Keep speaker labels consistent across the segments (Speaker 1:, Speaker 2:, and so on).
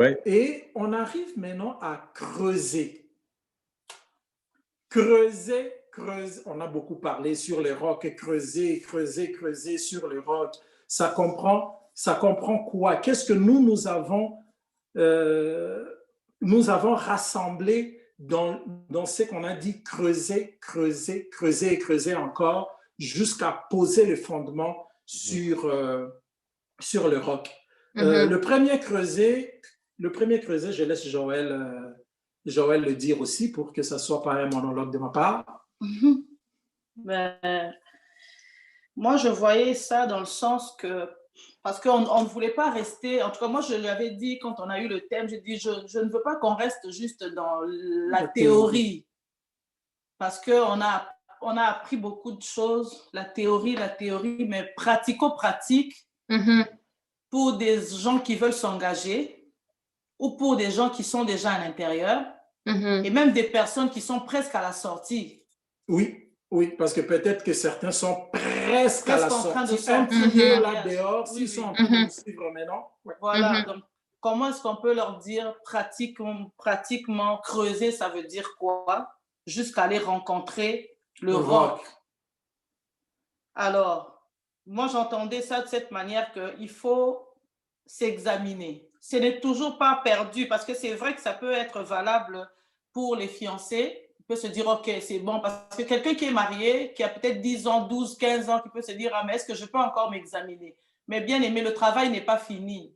Speaker 1: Oui.
Speaker 2: Et on arrive maintenant à creuser. Creuser, creuser. On a beaucoup parlé sur les rocs, creuser, creuser, creuser sur les rocs. Ça comprend quoi? Qu'est-ce que nous avons rassemblé dans ce qu'on a dit creuser, creuser, creuser et creuser encore jusqu'à poser le fondement sur le roc. Le premier creuset, je laisse Joël le dire aussi pour que ça soit pas un monologue de ma part.
Speaker 3: Ben, moi, je voyais ça dans le sens que, parce qu'on ne voulait pas rester, en tout cas, moi, je lui avais dit, quand on a eu le thème, j'ai dit, je ne veux pas qu'on reste juste dans la théorie, parce qu'on on a appris beaucoup de choses, la théorie, mais pratico-pratique, pour des gens qui veulent s'engager ou pour des gens qui sont déjà à l'intérieur et même des personnes qui sont presque à la sortie.
Speaker 2: Oui, parce que peut-être que certains sont presque à la sortie,
Speaker 3: un
Speaker 2: petit peu là dehors, s'ils sont en train de nous suivre maintenant.
Speaker 3: Ouais. Voilà, donc comment est-ce qu'on peut leur dire pratiquement creuser, ça veut dire quoi? Jusqu'à aller rencontrer le roc. Alors, moi j'entendais ça de cette manière qu'il faut s'examiner. Ce n'est toujours pas perdu parce que c'est vrai que ça peut être valable pour les fiancés. Il peut se dire, OK, c'est bon, parce que quelqu'un qui est marié, qui a peut-être 10 ans, 12, 15 ans, qui peut se dire, ah, mais est-ce que je peux encore m'examiner? Mais bien aimé, le travail n'est pas fini.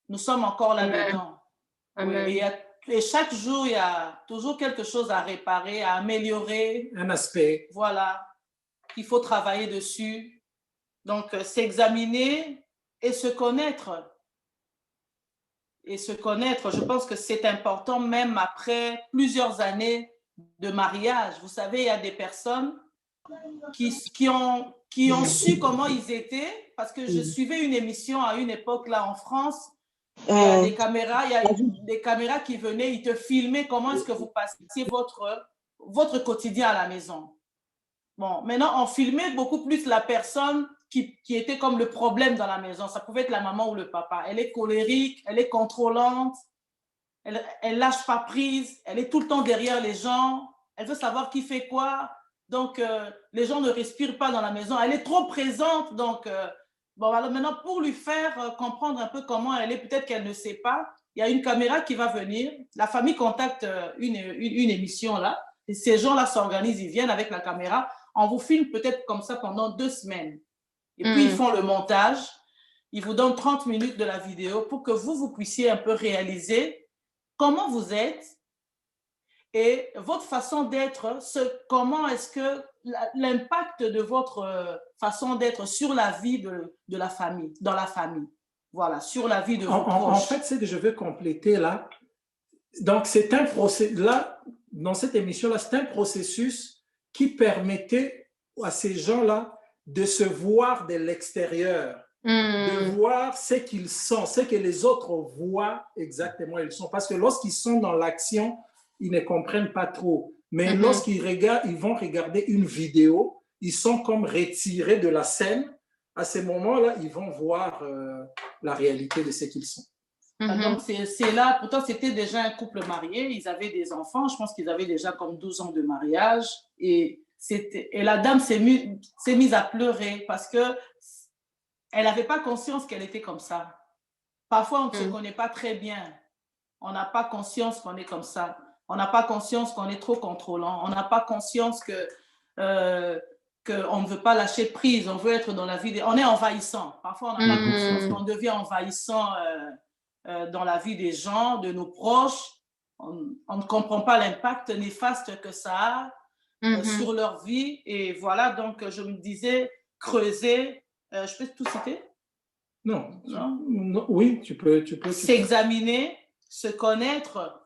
Speaker 3: Nous sommes encore là-dedans. Oui, et chaque jour, il y a toujours quelque chose à réparer, à améliorer.
Speaker 2: Un aspect.
Speaker 3: Voilà, qu'il faut travailler dessus. Donc, s'examiner et se connaître. Et se connaître, je pense que c'est important même après plusieurs années de mariage. Vous savez, il y a des personnes qui ont su comment ils étaient, parce que je suivais une émission à une époque là en France. Il y a des caméras qui venaient, ils te filmaient comment est-ce que vous passiez votre quotidien à la maison. Bon, maintenant, on filmait beaucoup plus la personne qui était comme le problème dans la maison. Ça pouvait être la maman ou le papa. Elle est colérique, elle est contrôlante, elle lâche pas prise, elle est tout le temps derrière les gens, elle veut savoir qui fait quoi. Donc, les gens ne respirent pas dans la maison. Elle est trop présente. Donc, bon, alors maintenant, pour lui faire comprendre un peu comment elle est, peut-être qu'elle ne sait pas, il y a une caméra qui va venir. La famille contacte une émission là. Et ces gens-là s'organisent, ils viennent avec la caméra. On vous filme peut-être comme ça pendant 2 semaines. Et puis, ils font le montage. Ils vous donnent 30 minutes de la vidéo pour que vous puissiez un peu réaliser comment vous êtes et votre façon d'être, comment est-ce que l'impact de votre façon d'être sur la vie de la famille, dans la famille. Voilà, sur la vie de vos proches.
Speaker 2: En fait, c'est que je veux compléter là. Donc, c'est un processus, là, dans cette émission-là, c'est un processus qui permettait à ces gens-là de se voir de l'extérieur, de voir ce qu'ils sont, ce que les autres voient exactement ils sont. Parce que lorsqu'ils sont dans l'action, ils ne comprennent pas trop. Mais lorsqu'ils regardent, ils vont regarder une vidéo, ils sont comme retirés de la scène. À ce moment-là, ils vont voir la réalité de ce qu'ils sont.
Speaker 3: Donc, c'est là, pourtant, c'était déjà un couple marié, ils avaient des enfants, je pense qu'ils avaient déjà comme 12 ans de mariage, et la dame s'est mise à pleurer parce qu'elle n'avait pas conscience qu'elle était comme ça. Parfois, on ne se connaît pas très bien, on n'a pas conscience qu'on est comme ça, on n'a pas conscience qu'on est trop contrôlant, on n'a pas conscience qu'on ne veut pas lâcher prise, on veut être dans la vie, on est envahissant, parfois on n'a pas conscience qu'on devient envahissant dans la vie des gens, de nos proches. On ne comprend pas l'impact néfaste que ça a sur leur vie. Et voilà, donc je me disais, creuser, je peux tout citer?
Speaker 2: Non. Oui, tu peux.
Speaker 3: S'examiner, se connaître,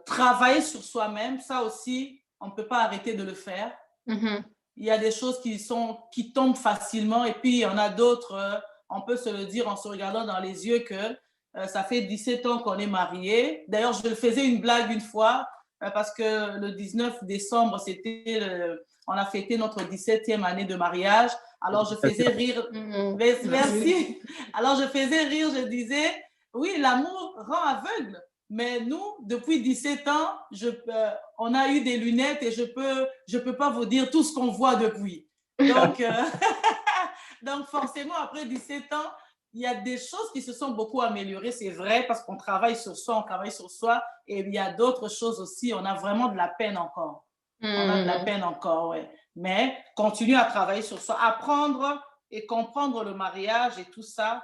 Speaker 3: travailler sur soi-même, ça aussi, on ne peut pas arrêter de le faire. Il y a des choses qui tombent facilement et puis il y en a d'autres, on peut se le dire en se regardant dans les yeux que ça fait 17 ans qu'on est mariés. D'ailleurs, je faisais une blague une fois parce que le 19 décembre, on a fêté notre 17e année de mariage. Alors, je faisais rire. Merci. Alors, je faisais rire, je disais, oui, l'amour rend aveugle. Mais nous, depuis 17 ans, on a eu des lunettes et je peux pas vous dire tout ce qu'on voit depuis. Donc, donc, forcément, après 17 ans, il y a des choses qui se sont beaucoup améliorées, c'est vrai, parce qu'on travaille sur soi, on travaille sur soi, et il y a d'autres choses aussi, on a vraiment de la peine encore. On a de la peine encore, ouais. Mais continue à travailler sur soi, apprendre et comprendre le mariage et tout ça.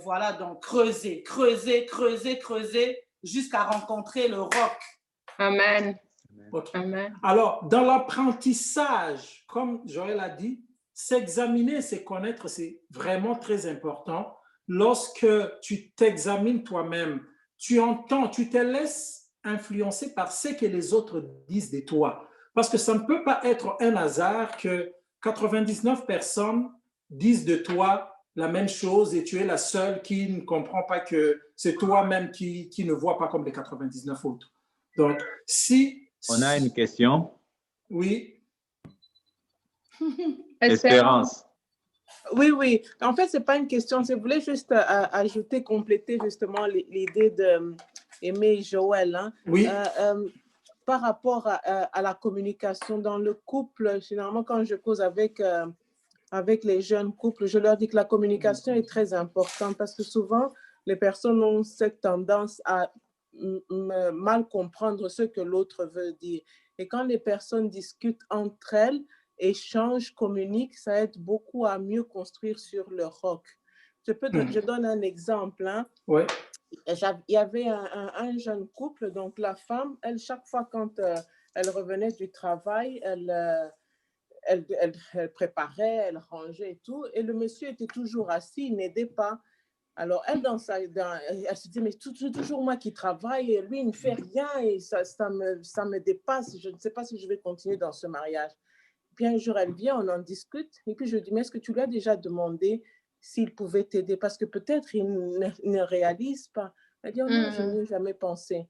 Speaker 3: Voilà, donc creuser, creuser, creuser, creuser jusqu'à rencontrer le roc.
Speaker 1: Amen.
Speaker 2: Okay.
Speaker 1: Amen.
Speaker 2: Alors, dans l'apprentissage, comme Joël a dit, s'examiner, c'est connaître, c'est vraiment très important. Lorsque tu t'examines toi-même, tu entends, tu te laisses influencer par ce que les autres disent de toi. Parce que ça ne peut pas être un hasard que 99 personnes disent de toi la même chose et tu es la seule qui ne comprend pas que c'est toi-même qui ne vois pas comme les 99 autres. Donc, si...
Speaker 4: On a une question.
Speaker 2: Oui.
Speaker 4: Espérance.
Speaker 5: Oui, oui. En fait, ce n'est pas une question. Je voulais juste ajouter, compléter justement l'idée d'Aimé Joël. Hein.
Speaker 2: Oui.
Speaker 5: Par rapport à la communication dans le couple, généralement, quand je cause avec les jeunes couples, je leur dis que la communication est très importante parce que souvent, les personnes ont cette tendance à mal comprendre ce que l'autre veut dire. Et quand les personnes discutent entre elles, échangent, communiquent, ça aide beaucoup à mieux construire sur le roc. Je donne un exemple. Hein.
Speaker 2: Ouais.
Speaker 5: Il y avait un jeune couple, donc la femme, elle, chaque fois quand elle revenait du travail, elle préparait, elle rangeait et tout, et le monsieur était toujours assis, il n'aidait pas. Alors, elle, elle se dit, mais c'est toujours moi qui travaille, et lui, il ne fait rien, et ça me dépasse, je ne sais pas si je vais continuer dans ce mariage. Puis un jour, elle vient, on en discute, et puis je lui dis, mais est-ce que tu lui as déjà demandé s'il pouvait t'aider? Parce que peut-être il ne réalise pas. Elle dit, oh non, je n'y ai jamais pensé.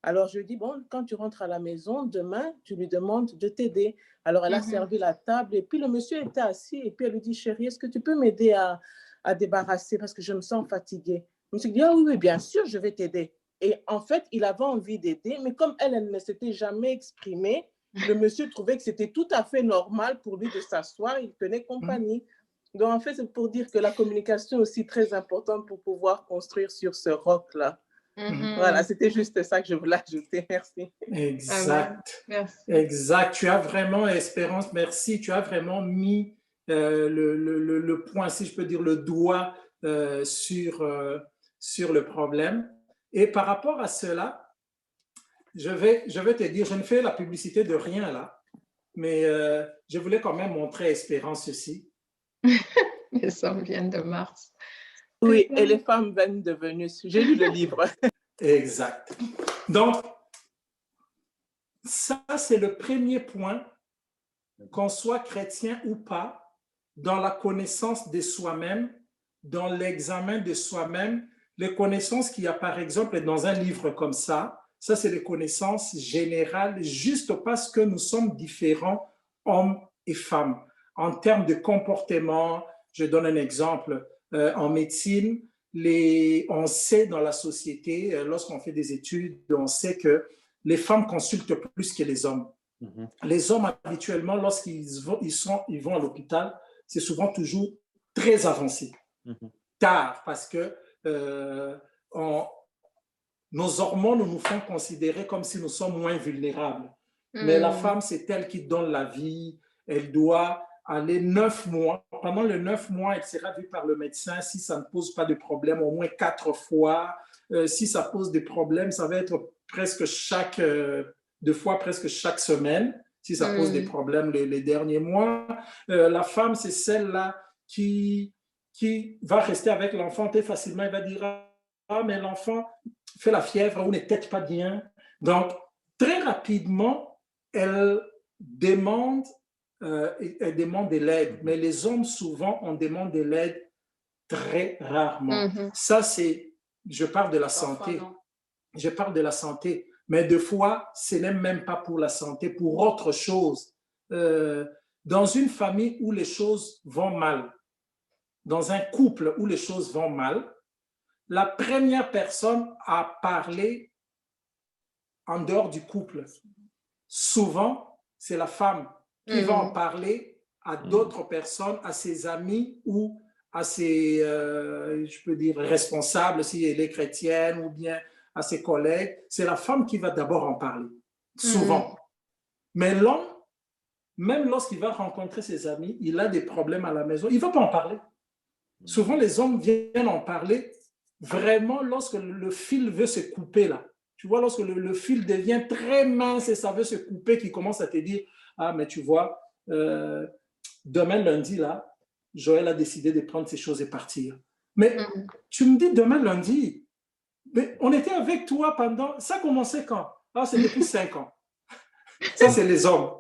Speaker 5: Alors, je lui dis, bon, quand tu rentres à la maison, demain, tu lui demandes de t'aider. Alors, elle a servi la table, et puis le monsieur était assis, et puis elle lui dit, chérie, est-ce que tu peux m'aider à débarrasser parce que je me sens fatiguée? Le monsieur dit, ah oui, bien sûr, je vais t'aider. Et en fait, il avait envie d'aider, mais comme elle ne s'était jamais exprimée, le monsieur trouvait que c'était tout à fait normal pour lui de s'asseoir, il tenait compagnie. Donc, en fait, c'est pour dire que la communication est aussi très importante pour pouvoir construire sur ce roc-là. Voilà, c'était juste ça que je voulais ajouter. Merci.
Speaker 2: Exact.
Speaker 1: Merci.
Speaker 2: Exact. Tu as vraiment, Espérance, merci. Tu as vraiment mis le point, si je peux dire, le doigt sur le problème. Et par rapport à cela, je vais te dire, je ne fais la publicité de rien là, mais je voulais quand même montrer Espérance ceci.
Speaker 1: Les hommes viennent de Mars.
Speaker 5: Oui, et les femmes viennent de Vénus. J'ai lu le livre.
Speaker 2: Exact. Donc, ça, c'est le premier point, qu'on soit chrétien ou pas, dans la connaissance de soi-même, dans l'examen de soi-même, les connaissances qu'il y a, par exemple, dans un livre comme ça, c'est les connaissances générales, juste parce que nous sommes différents, hommes et femmes. En termes de comportement, je donne un exemple, en médecine, on sait dans la société, lorsqu'on fait des études, on sait que les femmes consultent plus que les hommes. Les hommes, habituellement, lorsqu'ils vont à l'hôpital, c'est souvent toujours très avancé. Tard, parce que nos hormones nous font considérer comme si nous sommes moins vulnérables. Mais la femme, c'est elle qui donne la vie. Elle doit aller 9 mois. Pendant les 9 mois, elle sera vue par le médecin. Si ça ne pose pas de problème, au moins 4 fois. Si ça pose des problèmes, ça va être presque deux fois presque chaque semaine. Si ça pose des problèmes les derniers mois. La femme, c'est celle-là qui va rester avec l'enfant très facilement. Elle va dire, ah, mais l'enfant fait la fièvre ou n'est peut-être pas bien. Donc, très rapidement, elle demande de l'aide. Mais les hommes, souvent, on demande de l'aide très rarement. Ça, je parle de la santé. Je parle de la santé. Mais des fois, ce n'est même pas pour la santé, pour autre chose. Dans une famille où les choses vont mal, dans un couple où les choses vont mal, la première personne à parler en dehors du couple, souvent, c'est la femme qui va en parler à d'autres personnes, à ses amis ou à ses, je peux dire, responsables, si elle est chrétienne, ou bien à ses collègues. C'est la femme qui va d'abord en parler, souvent. Mais l'homme, même lorsqu'il va rencontrer ses amis, il a des problèmes à la maison, il ne va pas en parler. Souvent, les hommes viennent en parler vraiment lorsque le fil veut se couper là. Tu vois, lorsque le fil devient très mince et ça veut se couper, qu'il commence à te dire, ah, mais tu vois, demain lundi, là, Joël a décidé de prendre ses choses et partir. Mais tu me dis demain lundi, mais on était avec toi pendant, ça a commencé quand? Ah, c'est depuis 5 ans. Ça, c'est les hommes.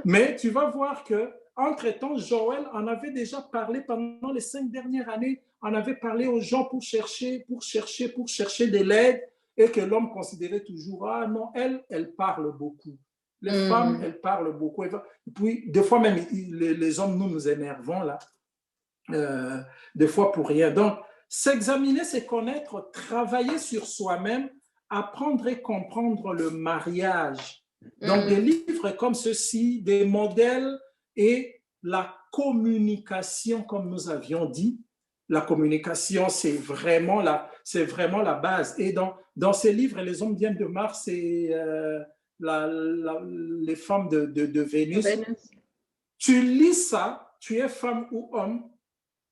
Speaker 2: Mais tu vas voir que entre-temps, Joël en avait déjà parlé pendant les 5 dernières années, en avait parlé aux gens pour chercher de l'aide, et que l'homme considérait toujours, ah non, elle parle beaucoup. Les femmes, elles parlent beaucoup. Et puis, des fois même, les hommes, nous énervons là, des fois pour rien. Donc, s'examiner, c'est connaître, travailler sur soi-même, apprendre et comprendre le mariage. Donc, des livres comme ceci, des modèles et la communication, comme nous avions dit. La communication, c'est vraiment la base. Et dans ces livres, les hommes viennent de Mars et les femmes de Vénus. Tu lis ça, tu es femme ou homme,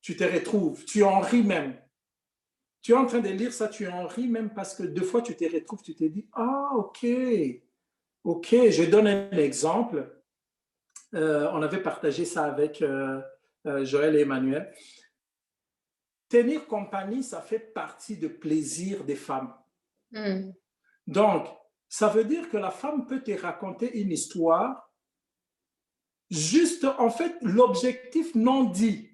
Speaker 2: tu te retrouves, tu en ris même. Tu es en train de lire ça, tu en ris même parce que deux fois tu te retrouves, tu te dis, ah, ok, je donne un exemple. On avait partagé ça avec Joël et Emmanuel. Tenir compagnie, ça fait partie du plaisir des femmes. Donc, ça veut dire que la femme peut te raconter une histoire. Juste, en fait, l'objectif non dit,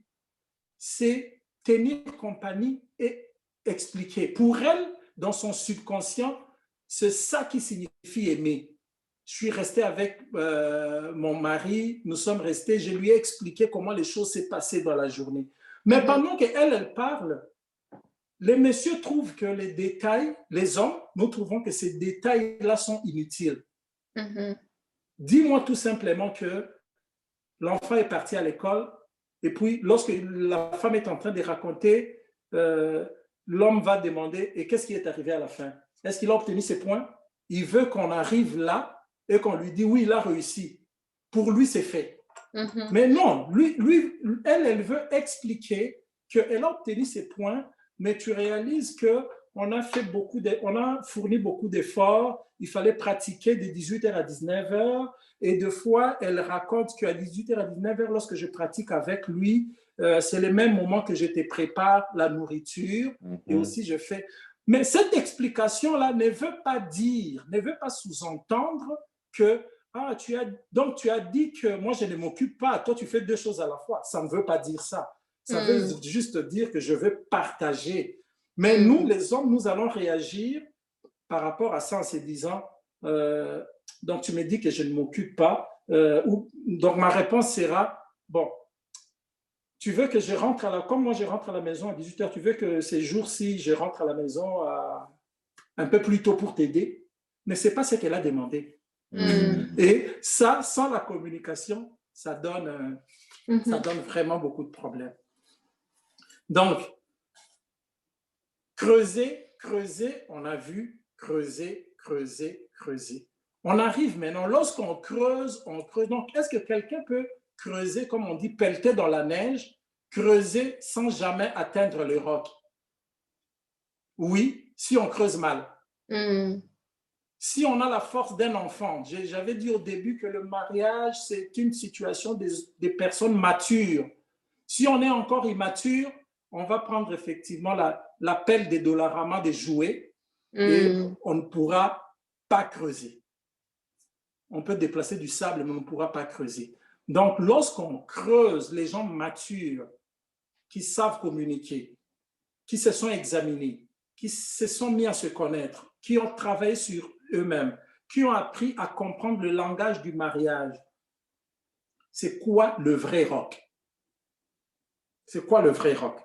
Speaker 2: c'est tenir compagnie et expliquer. Pour elle, dans son subconscient, c'est ça qui signifie aimer. Je suis resté avec mon mari, nous sommes restés, je lui ai expliqué comment les choses s'est passées dans la journée. Mais pendant qu'elle parle, les messieurs trouvent que les détails, les hommes, nous trouvons que ces détails-là sont inutiles. Dis-moi tout simplement que l'enfant est parti à l'école et puis lorsque la femme est en train de raconter, l'homme va demander, et qu'est-ce qui est arrivé à la fin? Est-ce qu'il a obtenu ses points? Il veut qu'on arrive là et qu'on lui dise, oui, il a réussi. Pour lui, c'est fait. Mais non, elle veut expliquer qu'elle a obtenu ses points, mais tu réalises qu'on a fourni beaucoup d'efforts, il fallait pratiquer de 18h à 19h, et deux fois, elle raconte qu'à 18h à 19h, lorsque je pratique avec lui, c'est le même moment que je te prépare la nourriture, et aussi je fais... Mais cette explication-là ne veut pas sous-entendre que tu as dit que moi je ne m'occupe pas, toi tu fais 2 choses à la fois. Ça ne veut pas dire ça. Ça veut juste dire que je veux partager. Mais nous, les hommes, nous allons réagir par rapport à ça en se disant, donc tu me dis que je ne m'occupe pas. Donc ma réponse sera, bon, tu veux que je rentre comme moi je rentre à la maison à 18h, tu veux que ces jours-ci, je rentre à la maison un peu plus tôt pour t'aider, mais ce n'est pas ce qu'elle a demandé. Et ça, sans la communication, ça donne vraiment beaucoup de problèmes. Donc, creuser, on a vu, creuser. On arrive maintenant, lorsqu'on creuse. Donc, est-ce que quelqu'un peut creuser, comme on dit, pelleter dans la neige, creuser sans jamais atteindre le roc? Oui, si on creuse mal. Si on a la force d'un enfant, j'avais dit au début que le mariage, c'est une situation des personnes matures. Si on est encore immature, on va prendre effectivement la pelle des Dollarama, des jouets, et on ne pourra pas creuser. On peut déplacer du sable, mais on ne pourra pas creuser. Donc, lorsqu'on creuse, les gens matures, qui savent communiquer, qui se sont examinés, qui se sont mis à se connaître, qui ont travaillé sur eux-mêmes, qui ont appris à comprendre le langage du mariage. C'est quoi le vrai roc? C'est quoi le vrai roc?